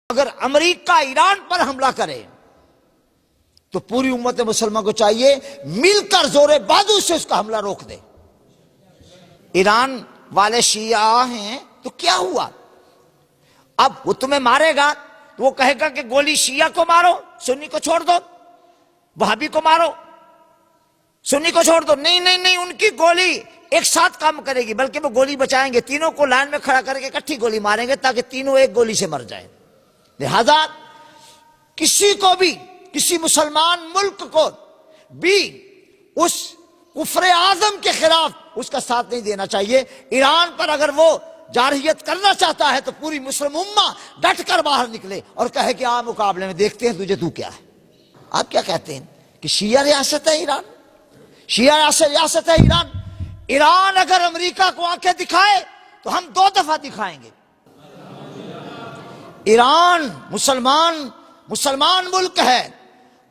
اگر امریکہ ایران پر حملہ کرے تو پوری امت مسلمان کو چاہیے مل کر زور بازو سے اس کا حملہ روک دے۔ ایران والے شیعہ ہیں تو کیا ہوا؟ اب وہ تمہیں مارے گا تو وہ کہے گا کہ گولی شیعہ کو مارو، سنی کو چھوڑ دو، وہابی کو مارو، سنی کو چھوڑ دو۔ نہیں نہیں نہیں، ان کی گولی ایک ساتھ کام کرے گی، بلکہ وہ گولی بچائیں گے، تینوں کو لائن میں کھڑا کر کے اکٹھی گولی ماریں گے تاکہ تینوں ایک گولی سے مر جائیں۔ لہذا کسی کو بھی، کسی مسلمان ملک کو بھی اس کفر اعظم کے خلاف اس کا ساتھ نہیں دینا چاہیے۔ ایران پر اگر وہ جارحیت کرنا چاہتا ہے تو پوری مسلم امہ ڈٹ کر باہر نکلے اور کہے کہ آپ مقابلے میں دیکھتے ہیں تجھے تو کیا ہے۔ آپ کیا کہتے ہیں کہ شیعہ ریاست ہے ایران؟ شیعہ ریاست ہے ایران؟ ایران اگر امریکہ کو آنکھیں دکھائے تو ہم 2 دفعہ دکھائیں گے۔ ایران مسلمان ملک ہے،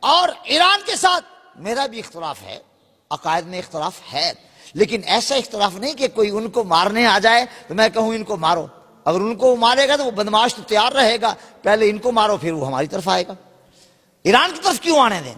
اور ایران کے ساتھ میرا بھی اختلاف ہے، عقائد میں اختلاف ہے، لیکن ایسا اختلاف نہیں کہ کوئی ان کو مارنے آ جائے تو میں کہوں ان کو مارو۔ اگر ان کو مارے گا تو وہ بدماش تو تیار رہے گا، پہلے ان کو مارو پھر وہ ہماری طرف آئے گا۔ ایران کی طرف کیوں آنے دیں؟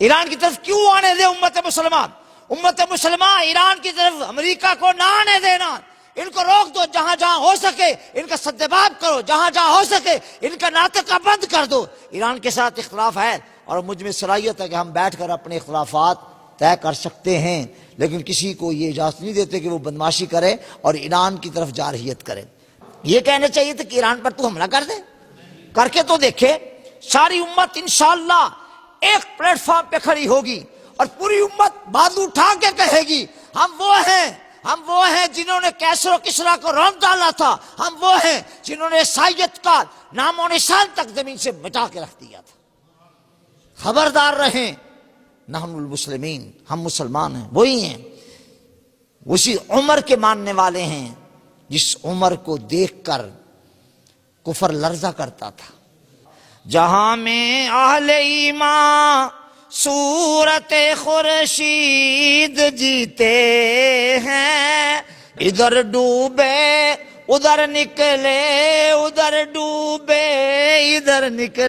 ایران کی طرف کیوں آنے دیں امت مسلمان ایران کی طرف امریکہ کو نہ آنے دینا۔ ان کو روک دو، جہاں جہاں ہو سکے ان کا سدباب کرو، جہاں جہاں ہو سکے ان کا ناطقہ بند کر دو۔ ایران کے ساتھ اختلاف ہے اور مجھ میں صلاحیت ہے کہ ہم بیٹھ کر اپنے اختلافات طے کر سکتے ہیں، لیکن کسی کو یہ اجازت نہیں دیتے کہ وہ بدماشی کرے اور ایران کی طرف جارحیت کرے۔ یہ کہنا چاہیے تھا کہ ایران پر تو حملہ کر دے، کر کے تو دیکھے۔ ساری امت انشاءاللہ ایک پلیٹ فارم پہ کھڑی ہوگی اور پوری امت بازو اٹھا کے کہے گی ہم وہ ہیں جنہوں نے کیسر و کسریٰ کو رون ڈالا تھا، ہم وہ ہیں جنہوں نے عیسائیت کا نام و نشان تک زمین سے مٹا کے رکھ دیا تھا۔ خبردار رہیں، نحن المسلمین، ہم مسلمان ہیں، وہی ہیں، اسی عمر کے ماننے والے ہیں جس عمر کو دیکھ کر کفر لرزہ کرتا تھا۔ جہاں میں اہل ایمان صورت خورشید جیتے ہیں، ادھر ڈوبے ادھر نکلے، ادھر ڈوبے ادھر نکلے۔